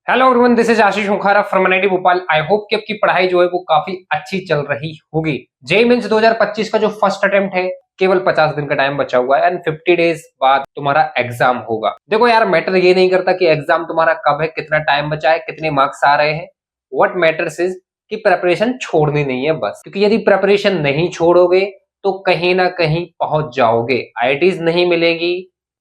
Hello everyone, this is Ashish Mukhara from NIT Bhopal. I hope कि आपकी पढ़ाई जो है वो काफी अच्छी चल रही होगी। जेईई मेंस 2025 का जो फर्स्ट अटेम्प्ट है, केवल 50 दिन का टाइम बचा हुआ है एंड 50 डेज बाद तुम्हारा एग्जाम होगा। देखो यार, मैटर ये नहीं करता कि एग्जाम तुम्हारा कब है, कितना टाइम बचा है, कितने मार्क्स आ रहे हैं। व्हाट मैटर्स इज कि प्रेपरेशन छोड़नी नहीं है बस, क्योंकि यदि प्रेपरेशन नहीं छोड़ोगे तो कहीं ना कहीं पहुंच जाओगे। आईआईटीज नहीं मिलेगी,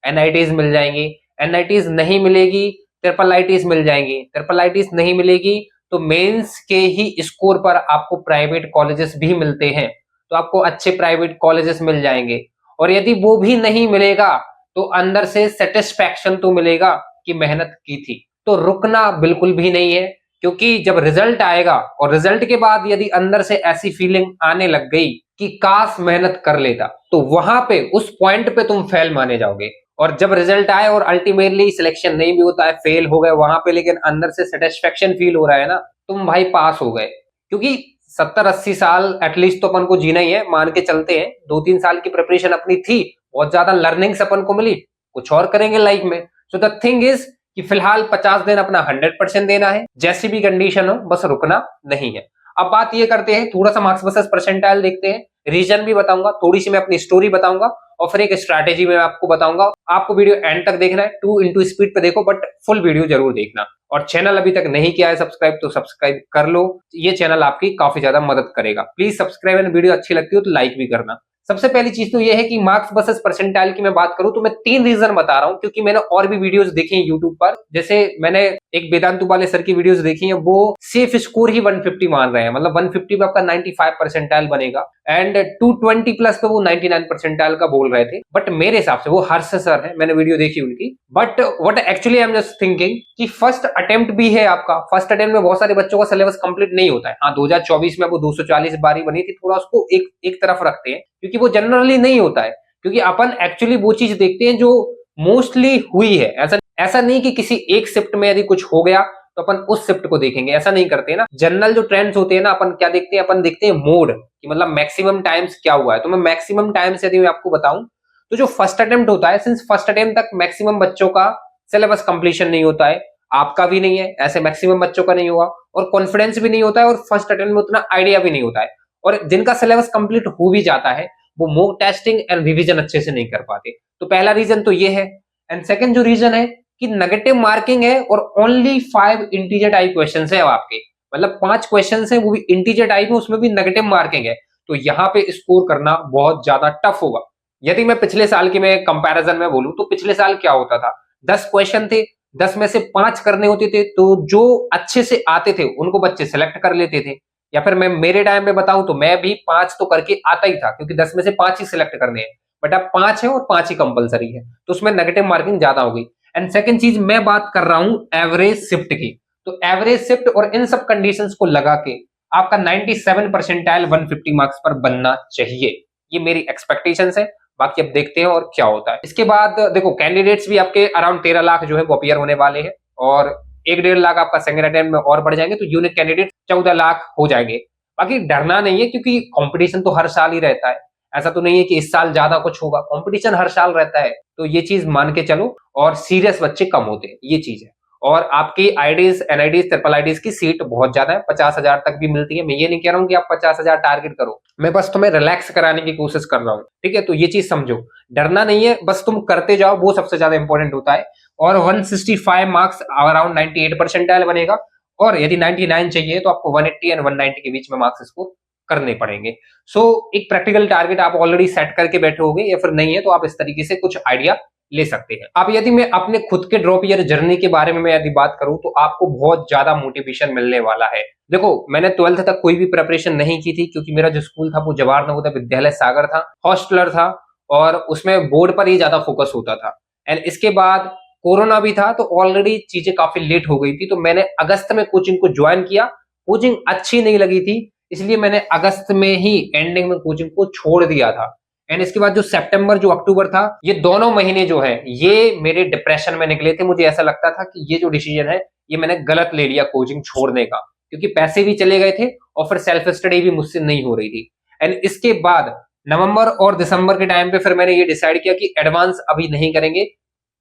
एनआईटीज मिल जाएंगी। एनआईटीज नहीं मिलेगी, ट्रिपल आईटीज मिल जाएंगी। ट्रिपल आईटीज नहीं मिलेगी तो मेंस के ही स्कोर पर आपको प्राइवेट कॉलेजेस भी मिलते हैं, तो आपको अच्छे प्राइवेट कॉलेजेस मिल जाएंगे। और यदि वो भी नहीं मिलेगा तो अंदर से सेटिस्फैक्शन तो मिलेगा कि मेहनत की थी। तो रुकना बिल्कुल भी नहीं है, क्योंकि जब रिजल्ट आएगा और रिजल्ट के बाद यदि अंदर से ऐसी फीलिंग आने लग गई कि काश मेहनत कर लेता, तो वहां पे उस पॉइंट पे तुम फेल माने जाओगे। और जब रिजल्ट आए और अल्टीमेटली सिलेक्शन नहीं भी होता है, फेल हो गए वहां पे, लेकिन अंदर से सेटिस्फेक्शन फील हो रहा है ना, तुम भाई पास हो गए। क्योंकि 70-80 साल एटलीस्ट तो अपन को जीना ही है, मान के चलते हैं। 2-3 साल की प्रिपरेशन अपनी थी, बहुत ज्यादा लर्निंग्स अपन को मिली, कुछ और करेंगे लाइफ में। सो द थिंग इज कि फिलहाल 50 दिन अपना 100% देना है, जैसी भी कंडीशन हो, बस रुकना नहीं है। अब बात ये करते हैं, थोड़ा सा मार्क्स वर्सेस परसेंटाइल देखते हैं, रीजन भी बताऊंगा, थोड़ी सी मैं अपनी स्टोरी बताऊंगा और फिर एक स्ट्रैटेजी में आपको बताऊंगा। आपको वीडियो एंड तक देखना है, 2 x स्पीड पे देखो, बट फुल वीडियो जरूर देखना। और चैनल अभी तक नहीं किया है सब्सक्राइब तो सब्सक्राइब कर लो, ये चैनल आपकी काफी ज्यादा मदद करेगा। प्लीज सब्सक्राइब एंड वीडियो अच्छी लगती हो तो लाइक भी करना। सबसे पहली चीज तो ये है कि मार्क्स वर्सेस परसेंटाइल की मैं बात करूं तो मैं 3 रीजन बता रहा हूं, क्योंकि मैंने और भी वीडियोस देखी हैं यूट्यूब पर। जैसे मैंने एक वेदांतु वाले सर की वीडियोस देखी हैं, वो सेफ स्कोर ही 150 मान रहे हैं, मतलब 150 पे आपका 95 परसेंटाइल बनेगा एंड 220 प्लस पे वो 99 परसेंटाइल का बोल रहे थे। बट मेरे हिसाब से, वो हर्ष सर है, मैंने वीडियो देखी उनकी, but what actually I am just thinking कि फर्स्ट अटेम्प्ट भी है आपका। फर्स्ट अटेम्प्ट में बहुत सारे बच्चों का सिलेबस कंप्लीट नहीं होता है। हाँ, 2024 में वो 240 बारी बनी थी, थोड़ा उसको एक तरफ रखते हैं, क्योंकि वो जनरली नहीं होता है। क्योंकि अपन एक्चुअली वो चीज देखते हैं जो मोस्टली हुई है। ऐसा नहीं कि किसी एक शिफ्ट में यदि कुछ हो गया तो अपन उस शिफ्ट को देखेंगे, ऐसा नहीं करते ना। जनरल जो ट्रेंड्स होते हैं ना, अपन क्या देखते हैं, अपन देखते हैं मोड, कि मतलब मैक्सिमम टाइम्स क्या हुआ है। तो मैं मैक्सिमम टाइम्स यदि मैं आपको बताऊं तो जो फर्स्ट अटेम्प्ट होता है, सिंस फर्स्ट अटेम्प्ट तक मैक्सिमम बच्चों का सिलेबस कंप्लीशन नहीं होता है, आपका भी नहीं है, ऐसे मैक्सिमम बच्चों का नहीं हुआ, और कॉन्फिडेंस भी नहीं होता है, और फर्स्ट अटेम्प्ट में उतना आइडिया भी नहीं होता है। और जिनका सिलेबस कंप्लीट हो भी जाता है, वो मॉक टेस्टिंग एंड रिवीजन अच्छे से नहीं कर पाते। तो पहला रीजन तो ये है। एंड सेकंड जो रीजन है कि नेगेटिव मार्किंग है और ओनली 5 इंटीजर टाइप क्वेश्चंस है आपके, मतलब 5 क्वेश्चंस है, वो भी इंटीजर टाइप है, उसमें भी नेगेटिव मार्किंग है। तो यहाँ पे स्कोर करना बहुत ज्यादा टफ होगा। यदि मैं पिछले साल की मैं कंपैरिजन में बोलूं तो पिछले साल क्या होता था, 10 क्वेश्चन थे, 10 में से 5 करने होते थे, तो जो अच्छे से आते थे उनको बच्चे सिलेक्ट कर लेते थे। या फिर मैं मेरे टाइम में बताऊं तो मैं भी 5 तो करके आता ही था, क्योंकि 10 में से 5 ही सिलेक्ट करने हैं। बट अब 5 है और 5 ही कंपलसरी है, तो उसमें नेगेटिव मार्किंग ज्यादा हो गई। एंड सेकंड चीज, मैं बात कर रहा हूं एवरेज शिफ्ट की। तो एवरेज शिफ्ट और इन सब कंडीशंस को लगा के आपका 97 परसेंटाइल 150 मार्क्स पर बनना चाहिए, ये मेरी एक्सपेक्टेशंस है। बाकी अब देखते हैं और क्या होता है। इसके बाद देखो, कैंडिडेट्स भी आपके अराउंड 13 लाख जो है वो अपीयर होने वाले हैं, और 1-1.5 लाख आपका सेकंड अटेम्प्ट में और बढ़ जाएंगे, तो यूनिक कैंडिडेट 14 लाख हो जाएंगे। बाकी डरना नहीं है, क्योंकि कंपटीशन तो हर साल ही रहता है। ऐसा तो नहीं है कि इस साल ज्यादा कुछ होगा, कंपटीशन हर साल रहता है, तो ये चीज मान के चलो। और सीरियस बच्चे कम होते हैं, ये चीज है। और आपकी आईडीज, एनआईडीज, ट्रिपल आईडीज की सीट बहुत ज्यादा है, 50,000 तक भी मिलती है। मैं ये नहीं कह रहा हूँ कि आप 50,000 टारगेट करो, मैं बस तुम्हें रिलैक्स कराने की कोशिश कर रहा हूँ, ठीक है। तो ये चीज समझो, डरना नहीं है, बस तुम करते जाओ, वो सबसे ज्यादा इंपॉर्टेंट होता है। और 165 मार्क्स अराउंड 98 परसेंटाइल बनेगा, और यदि 99 चाहिए तो आपको 180 एंड 190 के बीच में मार्क्स स्कोर करने पड़ेंगे। सो एक प्रैक्टिकल टारगेट आप ऑलरेडी सेट करके बैठे होगे, या फिर नहीं है तो आप इस तरीके से कुछ आइडिया ले सकते हैं। अब यदि मैं अपने खुद के ड्रॉप ईयर जर्नी के बारे में मैं यदि बात करूं तो आपको बहुत ज्यादा मोटिवेशन मिलने वाला है। देखो, मैंने 12th तक कोई भी प्रिपरेशन नहीं की थी, क्योंकि मेरा जो स्कूल था वो जवाहर नवोदय विद्यालय सागर था, हॉस्टलर था, और उसमें बोर्ड पर ही ज्यादा फोकस होता था। एंड इसके बाद कोरोना भी था, तो ऑलरेडी चीजें काफी लेट हो गई थी, तो मैंने अगस्त में कोचिंग को ज्वाइन किया। कोचिंग अच्छी नहीं लगी थी, इसलिए मैंने अगस्त में ही एंडिंग में कोचिंग को छोड़ दिया था। एंड इसके बाद जो सितंबर जो अक्टूबर था, ये दोनों महीने जो है ये मेरे डिप्रेशन में निकले थे। मुझे ऐसा लगता था कि ये जो डिसीजन है ये मैंने गलत ले लिया कोचिंग छोड़ने का, क्योंकि पैसे भी चले गए थे और फिर सेल्फ स्टडी भी मुझसे नहीं हो रही थी। एंड इसके बाद नवंबर और दिसंबर के टाइम पे फिर मैंने ये डिसाइड किया कि एडवांस अभी नहीं करेंगे,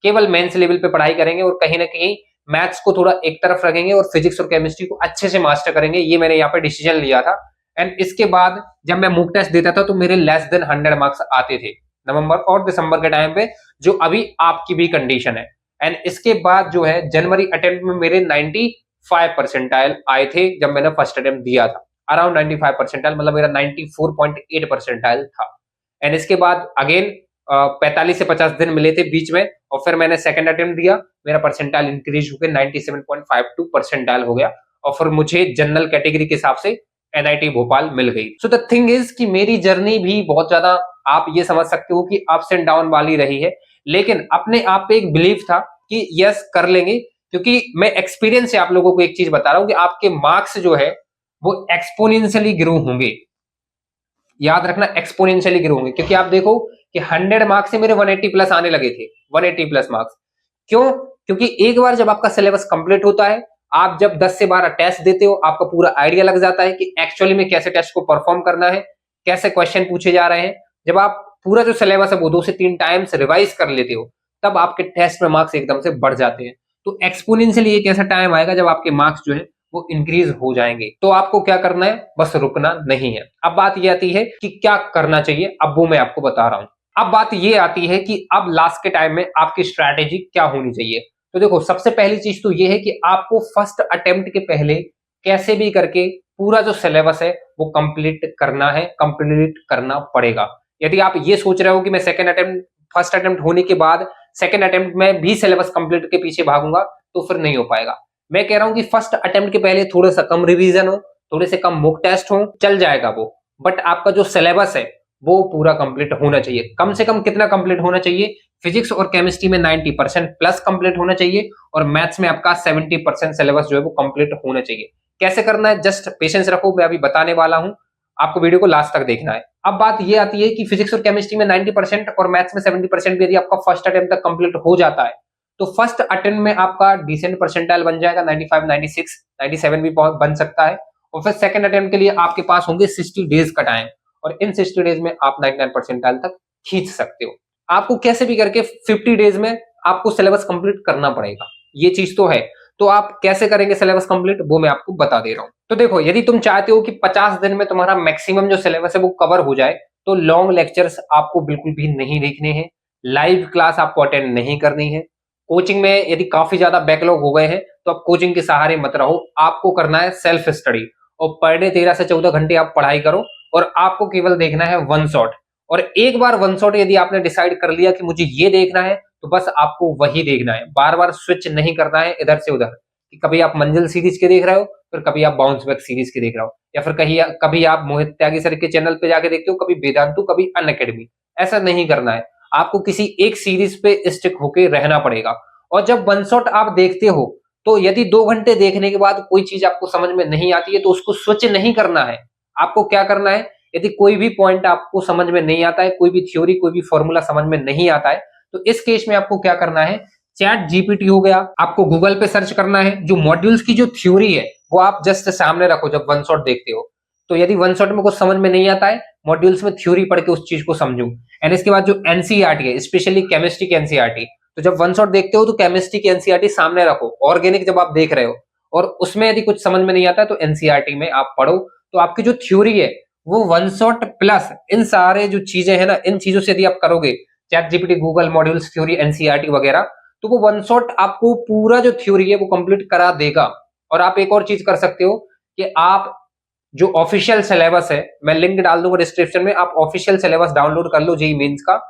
केवल मेंस लेवल पे पढ़ाई करेंगे, और कहीं ना कहीं मैथ्स को थोड़ा एक तरफ रखेंगे और फिजिक्स और केमिस्ट्री को अच्छे से मास्टर करेंगे, ये मैंने यहाँ पे डिसीजन लिया था। एंड इसके बाद जब मैं मूक टेस्ट देता था तो मेरे लेस देन 100 मार्क्स आते थे नवंबर और दिसंबर के टाइम पे, जो अभी आपकी भी कंडीशन है। एंड इसके बाद जो है जनवरी अटेम्प्ट में मेरे 95 परसेंटाइल आए थे जब मैंने फर्स्ट अटेम्प्ट दिया था, अराउंड 95 परसेंटाइल, मतलब मेरा 94.8 परसेंटाइल था। एंड इसके बाद अगेन 45 से 50 दिन मिले थे बीच में, और फिर मैंने सेकंड अटेम्प्ट दिया, मेरा परसेंटाइल इंक्रीज होकर 97.52 परसेंटाइल हो गया, और फिर मुझे जनरल कैटेगरी के हिसाब से एनआईटी भोपाल मिल गई। सो द थिंग इज कि मेरी जर्नी भी बहुत ज्यादा, आप ये समझ सकते हो कि अप्स एंड डाउन वाली रही है, लेकिन अपने आप पे एक बिलीव था कि यस कर लेंगे, क्योंकि मैं एक्सपीरियंस से आप लोगों को एक चीज बता रहा हूं कि आपके मार्क्स जो है वो एक्सपोनेंशियली ग्रो होंगे। याद रखना, एक्सपोनेंशियली ग्रो होंगे, क्योंकि आप देखो कि 100 मार्क्स से मेरे 180 प्लस आने लगे थे, 180 प्लस मार्क्स। क्यों? क्योंकि एक बार जब आपका सिलेबस कंप्लीट होता है, आप जब 10 से 12 टेस्ट देते हो, आपका पूरा आइडिया लग जाता है कि एक्चुअली में कैसे टेस्ट को परफॉर्म करना है, कैसे क्वेश्चन पूछे जा रहे हैं। जब आप पूरा जो सिलेबस है वो 2 से 3 टाइम्स रिवाइज कर लेते हो, तब आपके टेस्ट में मार्क्स एकदम से बढ़ जाते हैं। तो एक्सपोनेंशियली एक ऐसा टाइम आएगा जब आपके मार्क्स जो है वो इंक्रीज हो जाएंगे। तो आपको क्या करना है, बस रुकना नहीं है। अब बात ये आती है कि क्या करना चाहिए, अब वो मैं आपको बता रहा हूं। अब बात ये आती है कि अब लास्ट के टाइम में आपकी स्ट्रैटेजी क्या होनी चाहिए। तो देखो, सबसे पहली चीज तो ये है कि आपको फर्स्ट अटेम्प्ट के पहले कैसे भी करके पूरा जो सिलेबस है वो कंप्लीट करना है, कंप्लीट करना पड़ेगा। यदि आप ये सोच रहे हो कि मैं फर्स्ट अटेम्प्ट होने के बाद सेकंड अटेम्प्ट में भी सिलेबस कंप्लीट के पीछे भागूंगा, तो फिर नहीं हो पाएगा। मैं कह रहा हूं कि फर्स्ट अटेम्प्ट के पहले थोड़ा सा कम रिवीजन हो, थोड़े से कम मॉक टेस्ट हो, चल जाएगा वो, बट आपका जो सिलेबस है वो पूरा कंप्लीट होना चाहिए। कम से कम कितना कंप्लीट होना चाहिए? फिजिक्स और केमिस्ट्री में 90% प्लस कंप्लीट होना चाहिए, और मैथ्स में आपका 70% सिलेबस जो है वो कंप्लीट होना चाहिए। कैसे करना है, जस्ट पेशेंस रखो, मैं अभी बताने वाला हूं, आपको वीडियो को लास्ट तक देखना है। अब बात ये आती है कि फिजिक्स और केमिस्ट्री में 90% और मैथ्स में 70% भी यदि आपका फर्स्ट अटेम्प्ट तक कंप्लीट हो जाता है, तो फर्स्ट अटेम्प्ट में आपका डिसेंट परसेंटाइल बन जाएगा, 95, 96, 97 भी बन सकता है। और फिर सेकंड अटेम्प्ट के लिए आपके पास होंगे 60 डेज का टाइम, और इन 60 डेज में आप 99 परसेंटाइल तक खींच सकते हो। आपको कैसे भी करके 50 डेज में आपको सिलेबस कंप्लीट करना पड़ेगा, ये चीज तो है। तो आप कैसे करेंगे सिलेबस कंप्लीट, वो मैं आपको बता दे रहा हूं। तो देखो, यदि तुम चाहते हो कि 50 दिन में तुम्हारा मैक्सिमम जो सिलेबस है वो कवर हो जाए, तो लॉन्ग लेक्चर्स आपको बिल्कुल भी नहीं देखने हैं, लाइव क्लास आपको अटेंड नहीं करनी है। कोचिंग में यदि काफी ज्यादा बैकलॉग हो गए हैं तो आप कोचिंग के सहारे मत रहो, आपको करना है सेल्फ स्टडी, और पर डे 13 से 14 घंटे आप पढ़ाई करो, और आपको केवल देखना है वन शॉट। और एक बार वन शॉट यदि आपने डिसाइड कर लिया कि मुझे ये देखना है, तो बस आपको वही देखना है, बार बार स्विच नहीं करना है इधर से उधर, कि कभी आप मंजिल सीरीज के देख रहे हो, फिर कभी आप बाउंस बैक सीरीज के देख रहे हो, या फिर कभी आप मोहित त्यागी सर के चैनल पे जाके देखते हो, कभी वेदांतु, कभी अनअकैडमी। ऐसा नहीं करना है, आपको किसी एक सीरीज पे स्टिक होके रहना पड़ेगा। और जब वन शॉट आप देखते हो, तो यदि 2 घंटे देखने के बाद कोई चीज आपको समझ में नहीं आती है, तो उसको स्विच नहीं करना है। आपको क्या करना है, यदि कोई भी पॉइंट आपको समझ में नहीं आता है, कोई भी थ्योरी, कोई भी फॉर्मूला समझ में नहीं आता है, तो इस केस में आपको क्या करना है, चैट जीपीटी हो गया, आपको गूगल पे सर्च करना है, जो मॉड्यूल्स की जो थ्योरी है वो आप जस्ट सामने रखो जब वन शॉट देखते हो। तो यदि वन शॉट में कुछ समझ में नहीं आता है, मॉड्यूल्स में थ्योरी पढ़ के उस चीज को समझो। एंड इसके बाद जो एनसीईआरटी है, स्पेशली केमिस्ट्री की एनसीईआरटी, तो जब वन शॉट देखते हो तो केमिस्ट्री की एनसीईआरटी सामने रखो, ऑर्गेनिक जब आप देख रहे हो, और उसमें यदि कुछ समझ में नहीं आता है तो एनसीईआरटी में आप पढ़ो। तो आपकी जो थ्योरी है वो वन शॉट प्लस इन सारे जो चीजें है ना, इन चीजों से यदि आप करोगे, chat GPT, Google, modules, theory, NCERT वगैरह, तो वो वन शॉट आपको पूरा जो थ्योरी है वो कंप्लीट करा देगा। और आप एक और चीज कर सकते हो कि आप जो ऑफिशियल सिलेबस है, मैं लिंक डाल दूंगा डिस्क्रिप्शन में, आप ऑफिशियल सिलेबस डाउनलोड कर लो जेईई मेंस का।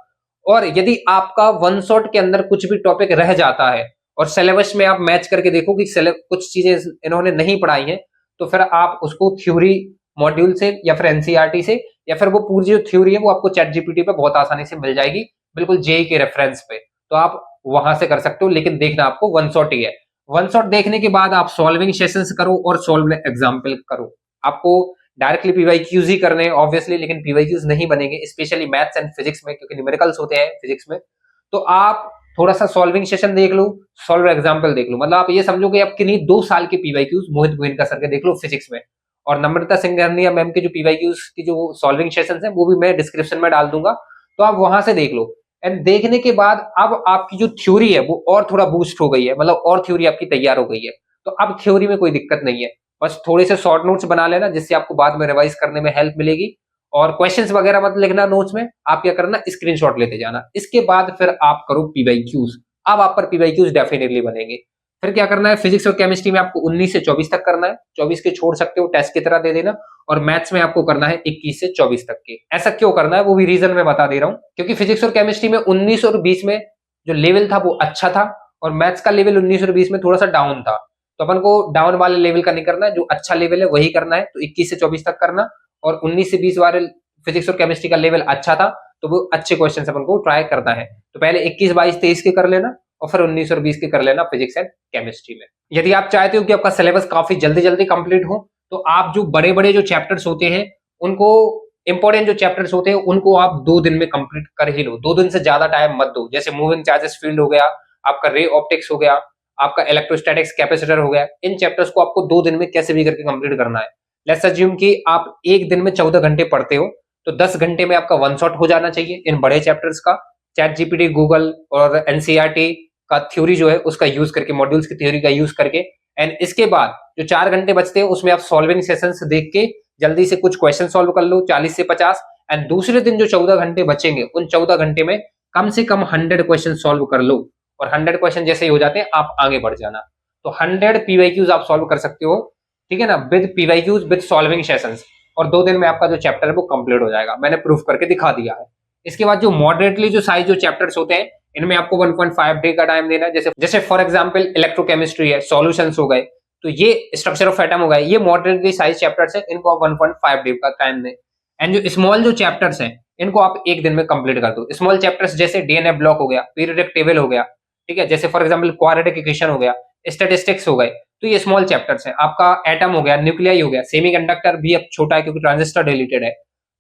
और यदि आपका वन शॉट के अंदर कुछ भी टॉपिक रह जाता है और सिलेबस में आप मैच करके देखो कि कुछ चीजें इन्होंने नहीं पढ़ाई हैं, तो फिर आप उसको थ्योरी मॉड्यूल से या फिर एनसीईआरटी से, या फिर वो पूरी जो थ्योरी है वो आपको चैट जीपीटी पे बहुत आसानी से मिल जाएगी, बिल्कुल जेईई के रेफरेंस पे। तो आप वहां से कर सकते हो, लेकिन देखना आपको वन शॉट ही है। वन शॉट देखने के बाद आप सॉल्विंग सेशंस करो और सॉल्व एग्जाम्पल करो। आपको डायरेक्टली पीवाईक्यूज ही करने हैं ऑब्वियसली, लेकिन पीवाईक्यूज नहीं बनेंगे, स्पेशली मैथ्स एंड फिजिक्स में, क्योंकि न्यूमेरिकल्स होते हैं फिजिक्स में। तो आप थोड़ा सा सॉल्विंग सेशन देख लो, सॉल्व एग्जाम्पल देख लो, मतलब आप ये समझो कि आप किन्हीं 2 साल के पीवाईक्यूज मोहित गोयनका सर के देख लो फिजिक्स में, और नम्रता सिंघानिया मैम के जो पीवाईक्यूज की जो सॉल्विंग सेशंस हैं वो भी मैं डिस्क्रिप्शन में डाल दूंगा, तो आप वहां से देख लो। एंड देखने के बाद अब आपकी जो थ्योरी है वो और थोड़ा बूस्ट हो गई है, मतलब और थ्योरी आपकी तैयार हो गई है। तो अब थ्योरी में कोई दिक्कत नहीं है, बस थोड़े से शॉर्ट नोट्स बना लेना जिससे आपको बाद में रिवाइज करने में हेल्प मिलेगी। और क्वेश्चंस वगैरह मत लिखना नोट्स में, आप क्या करना स्क्रीनशॉट लेते जाना। इसके बाद फिर आप करो पीवाईक्यूज। अब आप पर पीवाईक्यूज डेफिनेटली बनेंगे। फिर क्या करना है, फिजिक्स और केमिस्ट्री में आपको 19 से 24 तक करना है, 24 के छोड़ सकते हो, टेस्ट की तरह दे देना। और मैथ्स में आपको करना है 21 से 24 तक के। ऐसा क्यों करना है वो भी रीजन मैं बता दे रहा हूँ, क्योंकि फिजिक्स और केमिस्ट्री में 19 और 20 में जो लेवल था वो अच्छा था, और मैथ्स का लेवल 19 और 20 में थोड़ा सा डाउन था। तो अपन को डाउन वाले लेवल का नहीं करना है, जो अच्छा लेवल है वही करना है। तो 21 से 24 तक करना, और 19 से 20 वाले फिजिक्स और केमिस्ट्री का लेवल अच्छा था तो वो अच्छे क्वेश्चन अपन को ट्राई करना है। तो पहले 21, 22, 23 के कर लेना, और फिर 19 और 20 के कर लेना फिजिक्स एंड केमिस्ट्री में। यदि आप चाहते हो कि आपका सिलेबस काफी जल्दी जल्दी कंप्लीट हो, तो आप जो बड़े बड़े जो चैप्टर्स होते हैं उनको, इंपॉर्टेंट जो चैप्टर्स होते हैं उनको आप 2 दिन में कंप्लीट कर ही लो। 2 दिन से ज्यादा टाइम मत दो। जैसे मूविंग चार्जेस फील्ड हो गया, आपका रे ऑप्टिक्स हो गया, आपका इलेक्ट्रोस्टैटिक्स कैपेसिटर हो गया, इन चैप्टर्स को आपको 2 दिन में कैसे भी करके कंप्लीट करना है। लेट्स अज्यूम कि आप एक दिन में 14 घंटे पढ़ते हो, तो 10 घंटे में आपका वन शॉट हो जाना चाहिए इन बड़े चैप्टर्स का। चैट जीपीटी, गूगल और एनसीईआरटी का थ्योरी जो है उसका यूज करके, मॉड्यूल्स की थ्योरी का यूज करके, एंड इसके बाद जो 4 घंटे बचते हैं उसमें आप सॉल्विंग सेशंस देख के जल्दी से कुछ क्वेश्चन सॉल्व कर लो 40 से 50। एंड दूसरे दिन जो 14 घंटे बचेंगे उन 14 घंटे में कम से कम 100 क्वेश्चन सॉल्व कर लो, और 100 क्वेश्चन जैसे ही हो जाते हैं आप आगे बढ़ जाना। तो 100 पीवाईक्यूज आप सॉल्व कर सकते हो, ठीक है ना, with PYQs with solving sessions. और 2 दिन में आपका जो चैप्टर है वो कंप्लीट हो जाएगा, मैंने प्रूफ करके दिखा दिया है। इसके बाद जो मॉडरेटली जो साइज जो चैप्टर्स होते हैं इनमें आपको 1.5 डे का टाइम देना है। जैसे जैसे फॉर एग्जांपल इलेक्ट्रोकेमिस्ट्री है, सॉल्यूशंस हो गए, तो ये स्ट्रक्चर ऑफ एटम हो गए, ये मॉडरेटली साइज चैप्टर्स है, इनको आप 1.5 डे का टाइम दें। एंड जो स्मॉल जो चैप्टर्स हैं इनको आप एक दिन में कंप्लीट कर दो। स्मॉल चैप्टर्स जैसे डीएनए ब्लॉक हो गया, पीरियोडिक टेबल हो गया, ठीक है, जैसे फॉर एग्जांपल क्वाड्रेटिक इक्वेशन हो गया, स्टैटिस्टिक्स हो गए, तो ये स्मॉल चैप्टर्स हैं। आपका एटम हो गया, न्यूक्लियाई हो गया, सेमीकंडक्टर भी अब छोटा है क्योंकि ट्रांजिस्टर डिलीटेड है।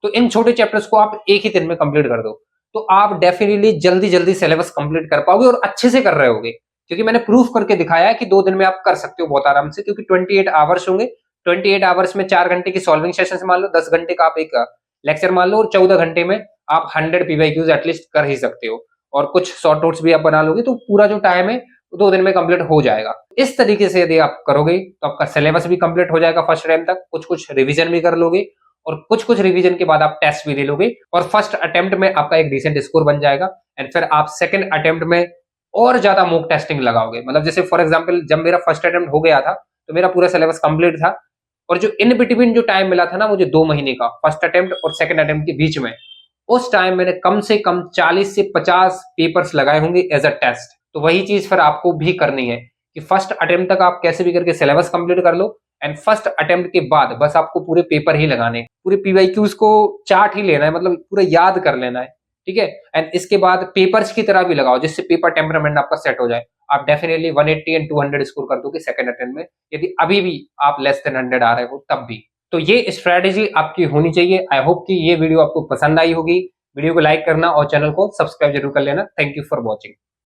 तो इन छोटे चैप्टर्स को आप एक ही दिन में कंप्लीट कर दो, तो आप डेफिनेटली जल्दी जल्दी सिलेबस कंप्लीट कर पाओगे और अच्छे से कर रहे होगे, क्योंकि मैंने प्रूफ करके दिखाया है कि 2 दिन में आप कर सकते हो बहुत आराम से, क्योंकि 28 आवर्स होंगे। 28 आवर्स में 4 घंटे की सॉल्विंग सेशन मान लो, 10 घंटे का आप एक लेक्चर मान लो, और 14 घंटे में आप 100 पीवाईक्यूज एटलीस्ट कर ही सकते हो। और कुछ शॉर्ट नोट्स भी आप बना लोगे तो पूरा जो टाइम है 2 दिन में कंप्लीट हो जाएगा। इस तरीके से यदि आप करोगे तो आपका सिलेबस भी कंप्लीट हो जाएगा फर्स्ट टाइम तक, कुछ कुछ रिवीजन भी कर लोगे, और कुछ कुछ रिवीजन के बाद आप टेस्ट भी दे लोगे, और फर्स्ट अटेम्प्ट में आपका एक डिसेंट स्कोर बन जाएगा। एंड फिर आप सेकंड अटेम्प्ट में और ज्यादा मॉक टेस्टिंग लगाओगे। मतलब जैसे फॉर एग्जांपल जब मेरा फर्स्ट अटेम्प्ट हो गया था तो मेरा पूरा सिलेबस कंप्लीट था, और जो इन बिटवीन जो टाइम मिला था ना मुझे 2 महीने का, फर्स्ट अटेम्प्ट और सेकंड अटेम्प्ट के बीच में, उस टाइम मैंने कम से कम 40 से 50 पेपर्स लगाए होंगे एज अ टेस्ट। तो वही चीज फिर आपको भी करनी है कि फर्स्ट अटेम्प्ट तक आप कैसे भी करके सिलेबस कंप्लीट कर लो, एंड फर्स्ट अटेम्प्ट के बाद बस आपको पूरे पेपर ही लगाने, पूरे पीवाईक्यूज को चार्ट ही लेना है, मतलब पूरा याद कर लेना है, ठीक है। एंड इसके बाद पेपर्स की तरह भी लगाओ जिससे पेपर टेम्परामेंट आपका सेट हो जाए। आप डेफिनेटली 180 एंड 200 स्कोर कर दोगे सेकंड अटेम्प्ट में, यदि अभी भी आप लेस देन 100 आ रहे हो तब भी। तो ये स्ट्रेटेजी आपकी होनी चाहिए। आई होप कि ये वीडियो आपको पसंद आई होगी। वीडियो को लाइक करना और चैनल को सब्सक्राइब जरूर कर लेना। Thank you for watching.